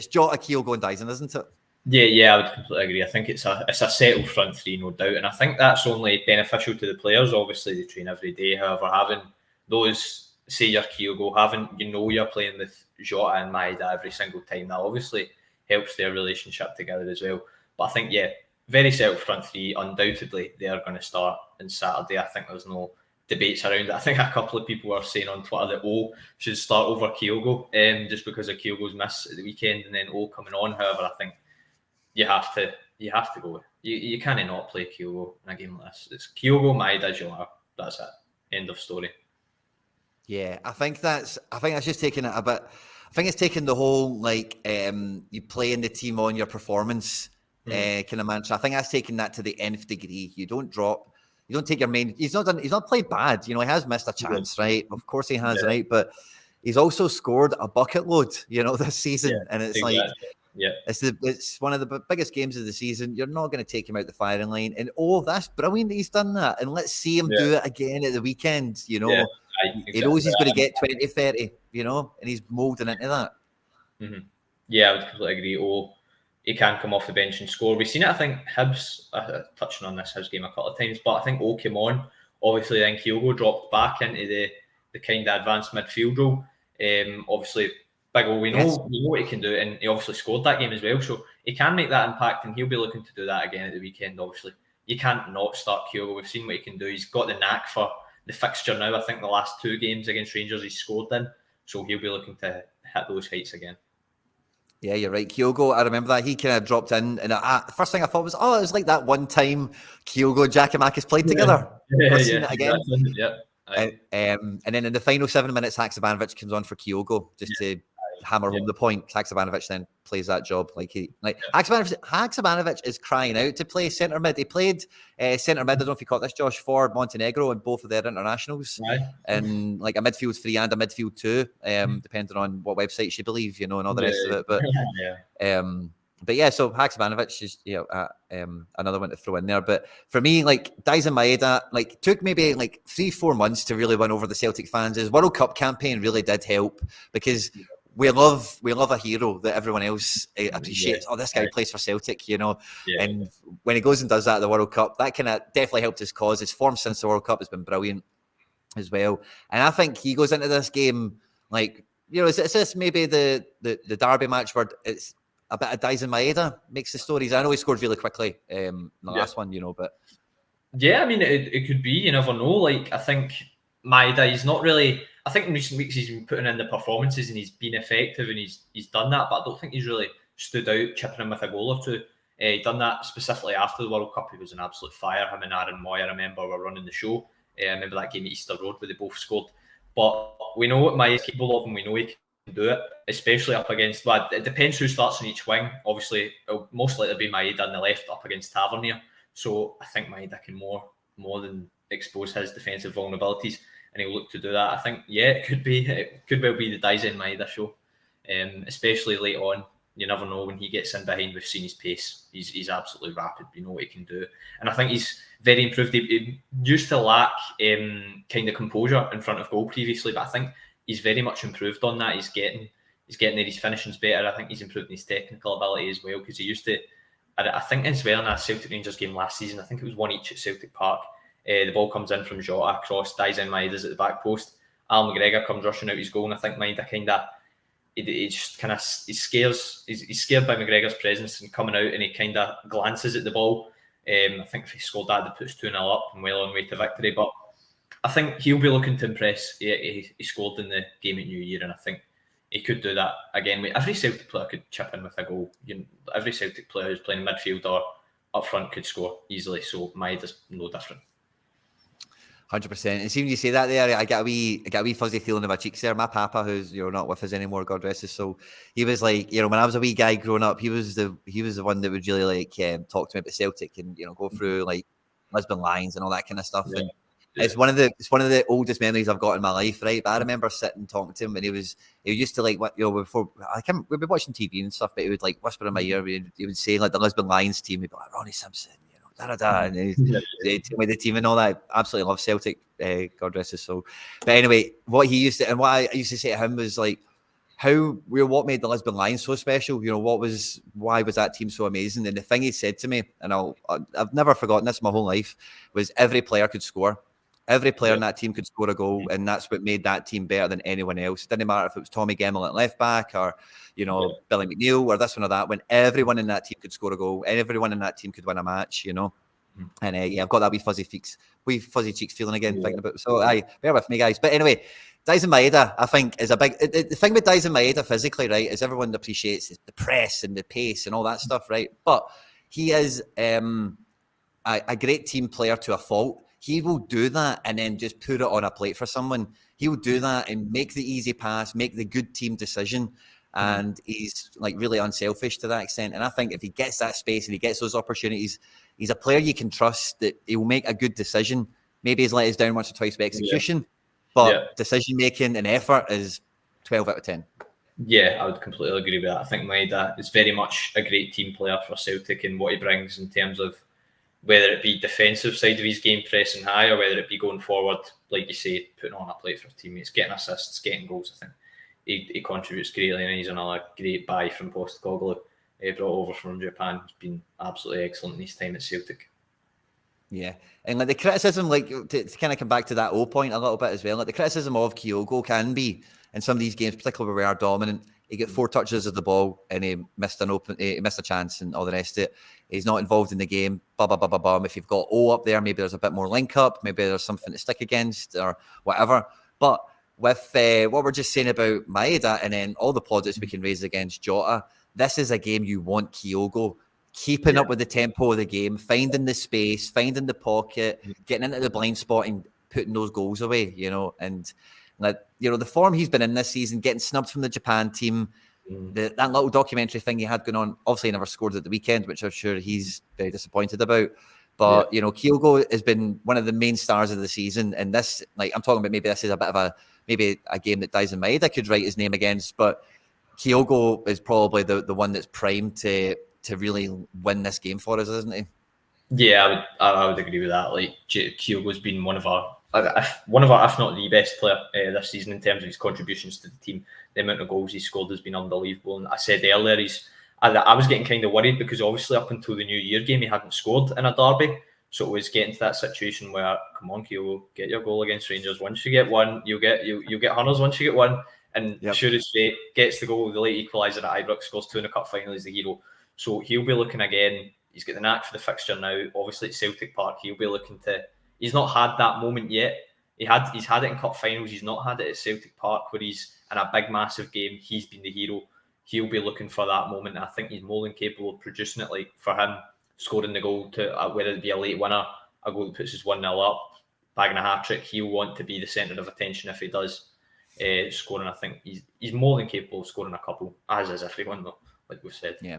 Jota, Kyogo and Daizen, isn't it? Yeah, I would completely agree. I think it's a settled front three, no doubt. And I think that's only beneficial to the players. Obviously, they train every day. However, having those, say your Kyogo, you're playing with Jota and Maeda every single time, that obviously helps their relationship together as well. But I think, very settled front three. Undoubtedly, they are going to start on Saturday. I think there's no debates around it. I think a couple of people were saying on Twitter that O should start over Kyogo, just because of Kyogo's miss at the weekend, and then O coming on. However, I think you have to go with. You can't not play Kyogo in a game like this. It's Kyogo, Maeda, Jota. That's it. End of story. Yeah, I think that's just taking it a bit. I think it's taking the whole you playing the team on your performance kind of mantra. I think that's taking that to the nth degree. You don't drop. You don't take your main. He's not played bad. He has missed a chance, right? Of course he has, right? But he's also scored a bucket load, this season, and it's it's one of the biggest games of the season. You're not going to take him out the firing line, and that's brilliant that he's done that. And let's see him do it again at the weekend. He knows he's going to get 20, 30, and he's moulding into that. Mm-hmm. Yeah, I would completely agree. He can come off the bench and score. We've seen it, I think, Hibs, touching on this Hibs game a couple of times, but I think O came on. Obviously, then Kyogo dropped back into the kind of advanced midfield role. Obviously, Big O, we know what he can do, and he obviously scored that game as well, so he can make that impact, and he'll be looking to do that again at the weekend, obviously. You can't not start Kyogo. We've seen what he can do. He's got the knack for the fixture now. I think the last 2 games against Rangers he's scored in, so he'll be looking to hit those heights again. Yeah, you're right. Kyogo, I remember that. He kind of dropped in, and the first thing I thought was, it was like that one time Kyogo and Giakoumakis played together. Seen it again. And then in the final 7 minutes, Haksabanovic comes on for Kyogo just to hammer home the point. Haksabanovic then plays that job. Haksabanovic is crying out to play centre mid. He played centre mid, I don't know if you caught this, Josh, for Montenegro in both of their internationals. And a midfield 3 and a midfield 2, depending on what websites you believe, and all the rest of it. But so Haksabanovic is another one to throw in there. But for me, Daizen Maeda, took maybe 3-4 months to really win over the Celtic fans. His World Cup campaign really did help, because we love a hero that everyone else appreciates. This guy plays for Celtic, And when he goes and does that at the World Cup, that kind of definitely helped his cause. His form since the World Cup has been brilliant as well. And I think he goes into this game is this maybe the Derby match where it's a bit of Daizen Maeda makes the stories. I know he scored really quickly in the last one, but I mean, it could be. You never know. I think Maeda, he's not really. I think in recent weeks he's been putting in the performances and he's been effective and he's done that, but I don't think he's really stood out, chipping in with a goal or two. He done that specifically after the World Cup. He was an absolute fire. Him and Aaron Mooy, I remember, were running the show. I remember that game at Easter Road where they both scored. But we know what Mooy is capable of, and we know he can do it, especially up against. Well, it depends who starts on each wing. Obviously, it'll most likely be Maeda on the left up against Tavernier. So I think Maeda can more than expose his defensive vulnerabilities, and he'll look to do that. I think, it could well be the Daizen Maeda show, especially late on. You never know when he gets in behind. We've seen his pace. He's absolutely rapid. We know what he can do. And I think he's very improved. He used to lack kind of composure in front of goal previously, but I think he's very much improved on that. He's getting there. His finishing's better. I think he's improved in his technical ability as well, because he used to, I think as well in a Celtic Rangers game last season, I think it was 1-1 at Celtic Park. The ball comes in from Jota, across, Daizen Maeda's at the back post. Al McGregor comes rushing out his goal, and I think Maeda kind of, he just kind of, he's scared by McGregor's presence and coming out, and he kind of glances at the ball. I think if he scored that, it puts 2-0 up and well on way to victory. But I think he'll be looking to impress. He scored in the game at New Year, and I think he could do that again. Every Celtic player could chip in with a goal. Every Celtic player who's playing midfield or up front could score easily. So Maeda's no different. 100%. And see, when you say that there, I get a wee fuzzy feeling in my cheeks there. My papa, who's not with us anymore, God rest his soul, he was when I was a wee guy growing up, he was the one that would really talk to me about Celtic and go through Lisbon Lions and all that kind of stuff. And it's one of the oldest memories I've got in my life, right? But I remember sitting talking to him, and he used to before we'd be watching TV and stuff, but he would whisper in my ear. He would say the Lisbon Lions team, he'd be like Ronnie Simpson. And he'd tell me the team and all that. I absolutely love Celtic, God rest his soul. But anyway, what I used to say to him was what made the Lisbon Lions so special? Why was that team so amazing? And the thing he said to me, and I've never forgotten this my whole life, was every player could score. Every player in that team could score a goal, and that's what made that team better than anyone else. It didn't matter if it was Tommy Gemmell at left back or, Billy McNeil or this one or that. When everyone in that team could score a goal, and everyone in that team could win a match, And yeah, I've got that wee fuzzy cheeks feeling again thinking about it. So bear with me, guys. But anyway, Daizen Maeda, I think, is a big... The thing with Daizen Maeda physically, right, is everyone appreciates the press and the pace and all that stuff, right? But he is a great team player to a fault. He will do that and then just put it on a plate for someone. He will do that and make the easy pass, make the good team decision. And he's like really unselfish to that extent. And I think if he gets that space and he gets those opportunities, he's a player you can trust that he will make a good decision. Maybe he's let us down once or twice by execution, but decision making and effort is 12 out of 10. Yeah, I would completely agree with that. I think Maeda is very much a great team player for Celtic and what he brings in terms of whether it be defensive side of his game, pressing high, or whether it be going forward, like you say, putting on a plate for teammates, getting assists, getting goals. I think he contributes greatly, and he's another great buy from Postecoglu. Brought over from Japan. He's been absolutely excellent in his time at Celtic. Yeah, and like the criticism, like to kind of come back to that O point a little bit as well, like the criticism of Kyogo can be in some of these games, particularly where we are dominant. He got 4 touches of the ball and he missed a chance and all the rest of it. He's not involved in the game. If you've got O up there, maybe there's a bit more link up, maybe there's something to stick against or whatever. But with what we're just saying about Maeda and then all the plaudits we can raise against Jota, this is a game you want Kyogo keeping up with the tempo of the game, finding the space, finding the pocket, getting into the blind spot and putting those goals away, you know. And like, you know, the form he's been in this season, getting snubbed from the Japan team, that little documentary thing he had going on, obviously he never scored at the weekend, which I'm sure he's very disappointed about. But, you know, Kyogo has been one of the main stars of the season. And this, like, I'm talking about maybe this is a bit of maybe a game that Daizen Maeda could write his name against, but Kyogo is probably the one that's primed to really win this game for us, isn't he? Yeah, I would agree with that. Like, Kyogo's been one of our, if not the best player this season in terms of his contributions to the team. The amount of goals he scored has been unbelievable. And I said earlier, I was getting kind of worried because obviously up until the New Year game, he hadn't scored in a derby. So it was getting to that situation where, come on, Kyogo, get your goal against Rangers. Once you get one, you'll get Hunters once you get one. And sure as fate, gets the goal, the late equaliser at Ibrox, scores 2 in the cup final, he's the hero. So he'll be looking again. He's got the knack for the fixture now. Obviously, at Celtic Park, he'll be looking to... He's not had that moment yet. He's had it in cup finals. He's not had it at Celtic Park where he's in a big, massive game. He's been the hero. He'll be looking for that moment. I think he's more than capable of producing it. Like, for him, scoring the goal to whether it be a late winner, a goal that puts us 1-0 up, bagging a hat-trick, he'll want to be the centre of attention if he does. Scoring, I think he's more than capable of scoring a couple, as is everyone, though, like we've said. Yeah.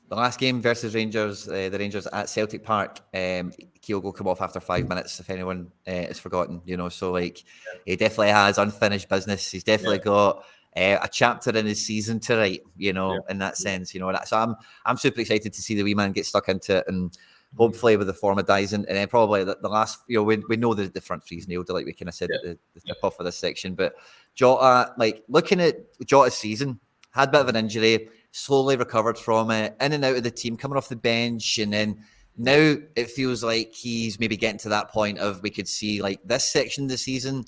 The last game versus Rangers, the Rangers at Celtic Park, Kyogo come off after 5 minutes, if anyone has forgotten, you know. So, like, he definitely has unfinished business. He's definitely got a chapter in his season to write, you know, in that sense, you know. So I'm super excited to see the wee man get stuck into it and hopefully with the form of Daizen. And then probably the last, you know, we know the front three's nailed, like we kind of said at the tip off of this section. But Jota, like, looking at Jota's season, had a bit of an injury, slowly recovered from it, in and out of the team, coming off the bench, and then now it feels like he's maybe getting to that point of we could see like this section of the season,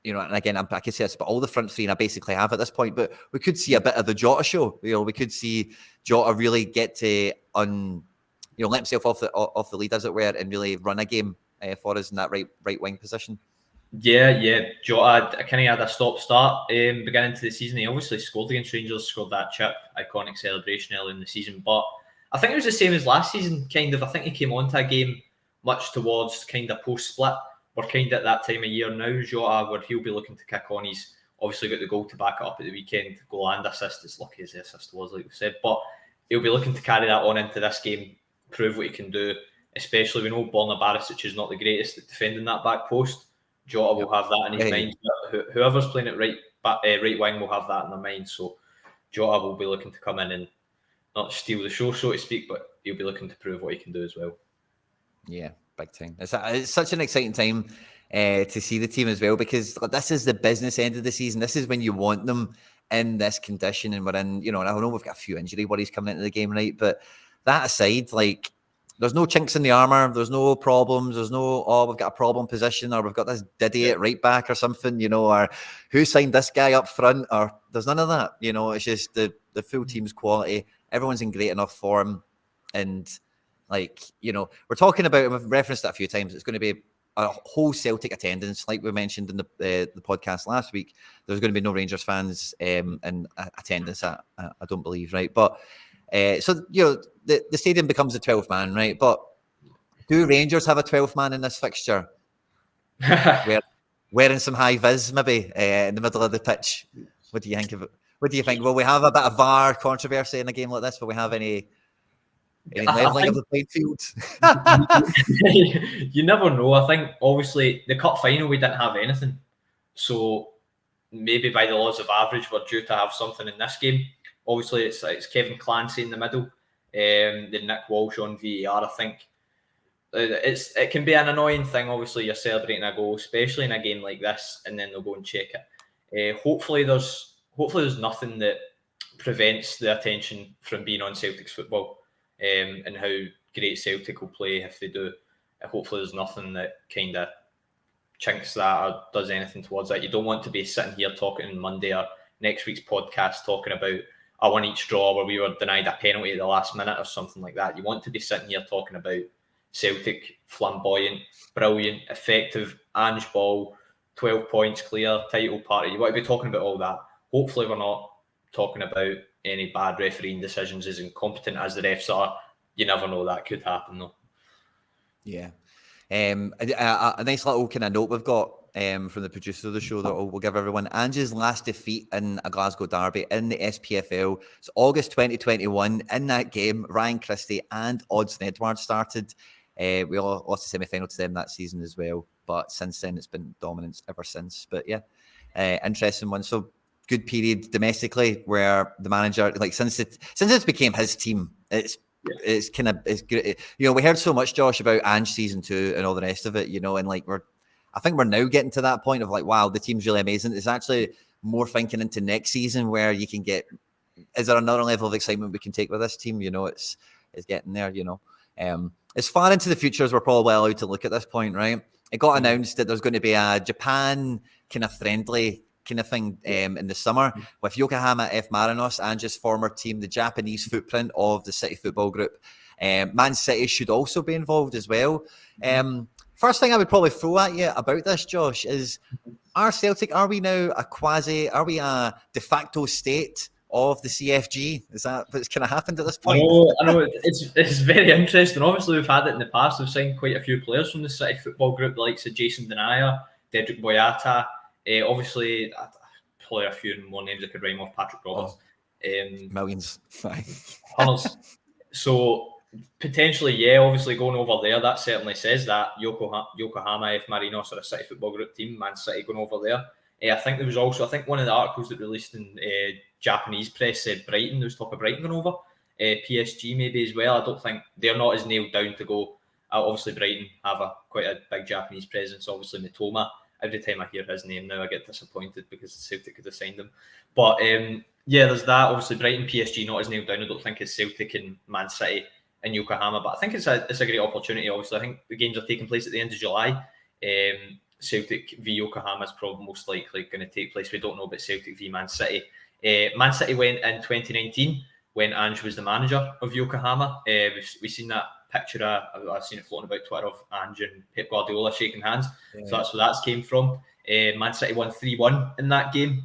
you know, and again, I could say this about all the front three, and I basically have at this point, but we could see a bit of the Jota show. You know, we could see Jota really get to let himself off the lead, as it were, and really run a game for us in that right wing position. Yeah. Jota kind of had a stop-start beginning to the season. He obviously scored against Rangers, scored that chip, iconic celebration early in the season. But I think it was the same as last season, kind of. I think he came onto a game much towards kind of post-split. We're kind of at that time of year now, Jota, where he'll be looking to kick on. He's obviously got the goal to back it up at the weekend, goal and assist, as lucky as the assist was, like we said. But he'll be looking to carry that on into this game, prove what he can do, especially we know Bernabei is not the greatest at defending that back post. Jota will have that in his mind. Whoever's playing it right wing will have that in their mind. So Jota will be looking to come in and not steal the show, so to speak, but he'll be looking to prove what he can do as well. Yeah, big time. It's such an exciting time to see the team as well, because this is the business end of the season. This is when you want them in this condition, and we're in, you know, and I know we've got a few injury worries coming into the game, right? But that aside, like, there's no chinks in the armour. There's no problems. There's no, we've got a problem position, or we've got this Diddy at right back or something, you know, or who signed this guy up front, or there's none of that, you know. It's just the full team's quality. Everyone's in great enough form. And Like, we're talking about, and we've referenced it a few times, it's going to be a whole Celtic attendance, like we mentioned in the podcast last week. There's going to be no Rangers fans in attendance, I don't believe, right? But so the stadium becomes a 12th man, right? But do Rangers have a 12th man in this fixture? Wearing some high vis, maybe in the middle of the pitch. What do you think of it? What do you think? Will we have a bit of VAR controversy in a game like this? Will we have any leveling of the playing field? You never know. I think obviously the cup final we didn't have anything, so maybe by the laws of average we're due to have something in this game. Obviously it's Kevin Clancy in the middle, then Nick Walsh on VAR. I think it can be an annoying thing. Obviously you're celebrating a goal, especially in a game like this, and then they'll go and check it. Hopefully there's nothing that prevents the attention from being on Celtic's football, and how great Celtic will play if they do. Hopefully there's nothing that kind of chinks that or does anything towards that. You don't want to be sitting here talking on Monday or next week's podcast talking about a one each draw where we were denied a penalty at the last minute or something like that. You want to be sitting here talking about Celtic flamboyant, brilliant, effective, Ange ball, 12 points clear, title party. You want to be talking about all that. Hopefully we're not talking about any bad refereeing decisions. As incompetent as the refs are, you never know, that could happen though. Yeah. A nice little kind of note we've got from the producer of the show that we'll give everyone. Ange's last defeat in a Glasgow Derby in the SPFL. It's August 2021. In that game, Ryan Christie and Odsonne Edouard started. We all lost the semi-final to them that season as well. But since then, it's been dominance ever since. But yeah, interesting one. So good period domestically where the manager, like since it became his team, it's good. We heard so much, Josh, about Ange season 2 and all the rest of it, and like I think we're now getting to that point of like, wow, the team's really amazing. It's actually more thinking into next season where you can get, is there another level of excitement we can take with this team? It's getting there, as far into the future as we're probably allowed to look at this point, right? It got announced that there's going to be a Japan kind of friendly kind of thing in the summer with Yokohama F. Marinos, Ange's former team, the Japanese footprint of the City Football Group. Man City should also be involved as well. First thing I would probably throw at you about this, Josh, is are we now are we a de facto state of the CFG? Is that what's kind of happened at this point? I know. It's very interesting. Obviously, we've had it in the past. We've signed quite a few players from the City Football Group, the likes of Jason Denayer, Dedrick Boyata. Obviously, probably a few more names I could rhyme off. Patrick Roberts. Millions. Hundreds. So potentially, yeah, obviously going over there, that certainly says that Yokohama F. Marinos are a City Football Group team. Man City going over there. I think there was also, one of the articles that released in Japanese press said Brighton. There was talk of Brighton going over. PSG maybe as well. I don't think they're not as nailed down to go. Obviously, Brighton have quite a big Japanese presence. Obviously, Mitoma. Every time I hear his name now, I get disappointed because Celtic could have signed him. But there's that. Obviously, Brighton, PSG not as nailed down. I don't think it's Celtic and Man City and Yokohama. But I think it's a great opportunity. Obviously, I think the games are taking place at the end of July. Celtic v Yokohama is probably most likely going to take place. We don't know about Celtic v Man City. Man City went in 2019 when Ange was the manager of Yokohama. We've seen that picture. I've seen it floating about Twitter of Ange and Pep Guardiola shaking hands. Yeah. So that's where that came from. Man City won 3-1 in that game.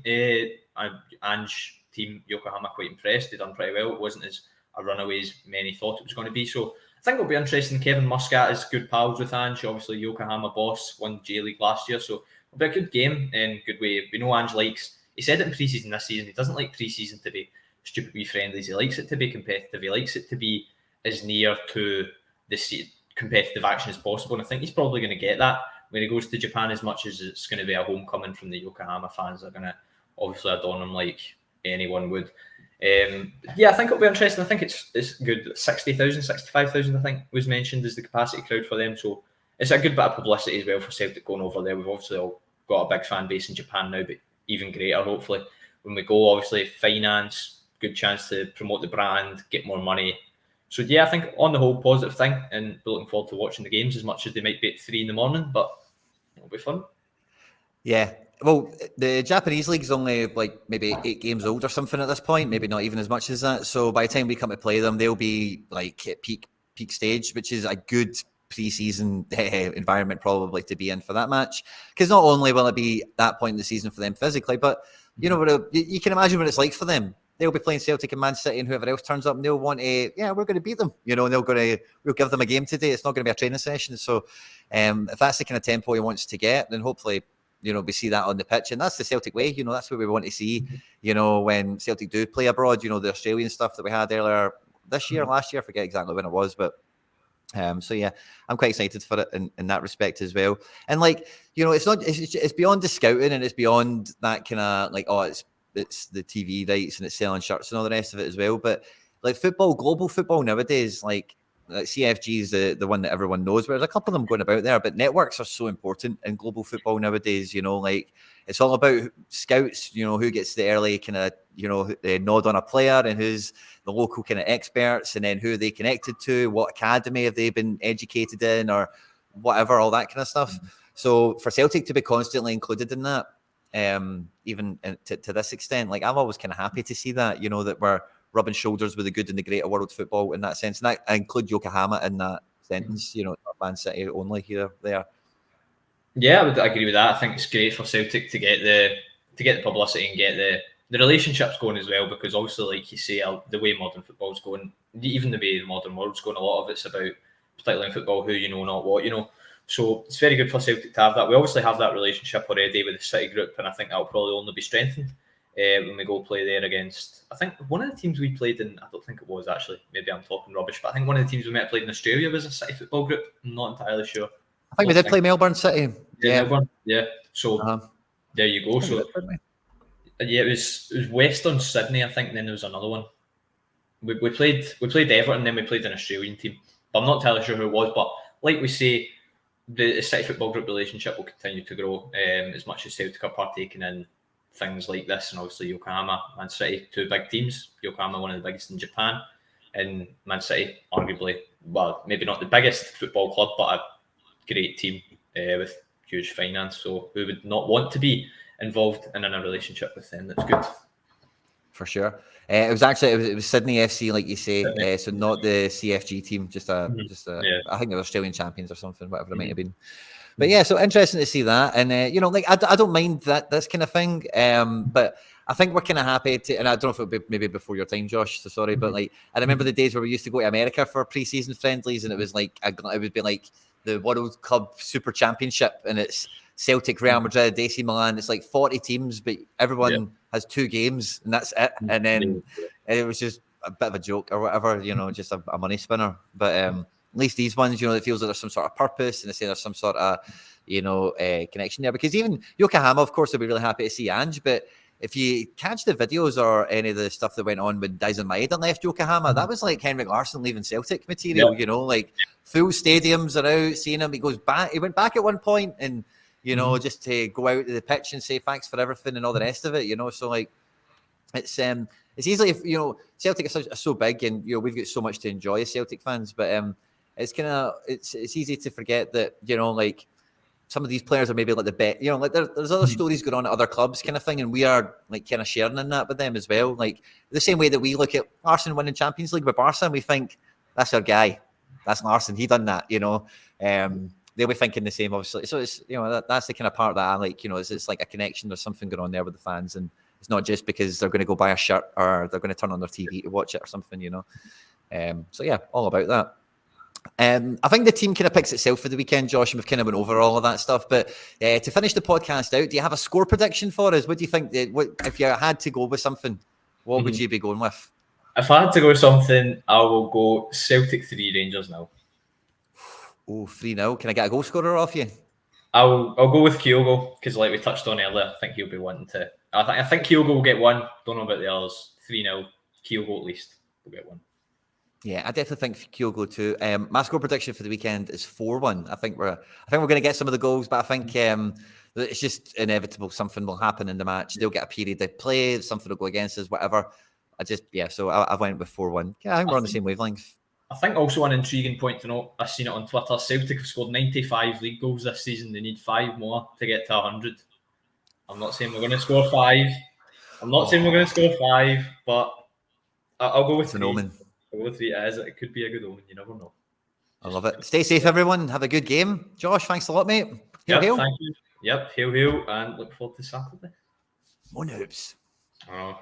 Ange team Yokohama quite impressed. They done pretty well. It wasn't as a runaway as many thought it was going to be. So I think it'll be interesting. Kevin Muscat is good pals with Ange. Obviously, Yokohama boss, won J-League last year. So it'll be a good game and good way. We know Ange likes, he said it in pre-season this season, he doesn't like pre-season to be stupid wee friendlies. He likes it to be competitive. He likes it to be as near to the competitive action as possible. And I think he's probably going to get that when he goes to Japan, as much as it's going to be a homecoming from the Yokohama fans. They're going to obviously adorn him like anyone would. I think it'll be interesting. I think it's good. 60,000, 65,000, I think, was mentioned as the capacity crowd for them. So it's a good bit of publicity as well for Celtic going over there. We've obviously all got a big fan base in Japan now, but even greater, hopefully, when we go. Obviously, finance, good chance to promote the brand, get more money. So I think on the whole, positive thing, and we're looking forward to watching the games as much as they might be at 3 a.m, but it'll be fun. Yeah. Well, the Japanese league is only like maybe 8 games old or something at this point, maybe not even as much as that. So by the time we come to play them, they'll be like at peak peak stage, which is a good pre-season environment probably to be in for that match. Because not only will it be that point in the season for them physically, but you know, you can imagine what it's like for them. They'll be playing Celtic and Man City, and whoever else turns up, and they'll want we're going to beat them. You know, and we'll give them a game today. It's not going to be a training session. So, if that's the kind of tempo he wants to get, then hopefully, you know, we see that on the pitch, and that's the Celtic way. You know, that's what we want to see. You know, when Celtic do play abroad, you know, the Australian stuff that we had earlier this year, last year, I forget exactly when it was, but. So yeah, I'm quite excited for it in that respect as well. And like, you know, it's beyond the scouting, and it's beyond that kind of like, it's the TV rights and it's selling shirts and all the rest of it as well. But like global football nowadays, like CFG is the one that everyone knows. There's a couple of them going about there, but networks are so important in global football nowadays. You know, like it's all about scouts. You know, who gets the early kind of nod on a player, and who's the local kind of experts, and then who are they connected to, what academy have they been educated in, or whatever, all that kind of stuff. So for Celtic to be constantly included in that, even to this extent, like I'm always kind of happy to see that, you know, that we're rubbing shoulders with the good and the great of world football in that sense. And I include Yokohama in that sentence, you know, not Man City only here, there. Yeah, I would agree with that. I think it's great for Celtic to get the publicity and get the relationships going as well, because obviously, like you say, the way modern football's going, even the way the modern world's going, a lot of it's about, particularly in football, who you know, not what you know. So it's very good for Celtic to have that. We obviously have that relationship already with the City group, and I think that'll probably only be strengthened when we go play there against, I think one of the teams we played in, I don't think it was actually, maybe I'm talking rubbish, but I think one of the teams we met played in Australia was a City football group. I'm not entirely sure. I think we did play Melbourne City. Yeah, Melbourne. Yeah. So there you go. So yeah, it was Western Sydney, I think, and then there was another one. We played Everton, then we played an Australian team. But I'm not entirely sure who it was. But like we say, the City football group relationship will continue to grow as much as Celtic are partaking in things like this. And obviously Yokohama, Man City, two big teams. Yokohama, one of the biggest in Japan, and Man City, arguably, well, maybe not the biggest football club, but a great team with huge finance. So who would not want to be involved in a relationship with them? That's good. For sure. It was Sydney FC, like you say, so not the CFG team, just I think they were Australian champions or something, whatever it might have been. But yeah, so interesting to see that. And, you know, like I don't mind this kind of thing, but I think we're kind of happy to, and I don't know if it would be maybe before your time, Josh, so sorry, but like I remember the days where we used to go to America for pre-season friendlies, and it was like, it would be like the World Club Super Championship, and it's Celtic, Real Madrid, AC Milan. It's like 40 teams, but everyone has 2 games, and that's it. And then it was just a bit of a joke or whatever, you know, just a money spinner. But at least these ones, you know, it feels like there's some sort of purpose, and they say there's some sort of, you know, connection there. Because even Yokohama, of course, they'll be really happy to see Ange, but if you catch the videos or any of the stuff that went on when Daizen Maeda left Yokohama, that was like Henrik Larsson leaving Celtic material, you know, like full stadiums are out, seeing him. He went back at one point, and, you know, just to go out to the pitch and say thanks for everything and all the rest of it, you know. So, like, it's easily, you know, Celtic are so big, and, you know, we've got so much to enjoy as Celtic fans, but it's kind of, it's easy to forget that, you know, like, some of these players are maybe like the bet, you know, like there's other stories going on at other clubs kind of thing, and we are like kind of sharing in that with them as well. Like the same way that we look at Larsson winning Champions League with Barca, and we think that's our guy, that's Larsson, he done that, you know. They'll be thinking the same, obviously. So it's, you know, that's the kind of part that I like, you know, it's like a connection, there's something going on there with the fans, and it's not just because they're going to go buy a shirt or they're going to turn on their TV to watch it or something, you know. So yeah, all about that. I think the team kind of picks itself for the weekend, Josh, and we've kind of went over all of that stuff. But to finish the podcast out, do you have a score prediction for us? What do you think? If you had to go with something, what would you be going with? If I had to go with something, I will go Celtic 3, Rangers 0. Oh, 3-0. Can I get a goal scorer off you? I'll go with Kyogo, because like we touched on earlier, I think he'll be wanting to. I think Kyogo will get one. Don't know about the others. 3-0. Kyogo at least will get one. Yeah, I definitely think Kyogo too. My score prediction for the weekend is 4-1. I think we're going to get some of the goals, but I think it's just inevitable. Something will happen in the match. They'll get a period they play. Something will go against us. Whatever. So I went with 4-1. Yeah, I think we're on the same wavelength. I think also an intriguing point to note. I've seen it on Twitter. Celtic have scored 95 league goals this season. They need 5 more to get to 100. I'm not saying we're going to score 5. But I'll go with 3. An omen. I'll go with 3. It could be a good omen. You never know. I love it. Stay safe, everyone. Have a good game. Josh, thanks a lot, mate. Hail, hail. Thank you. Yep, hail, hail, and look forward to Saturday. Mo Noobs. Oh.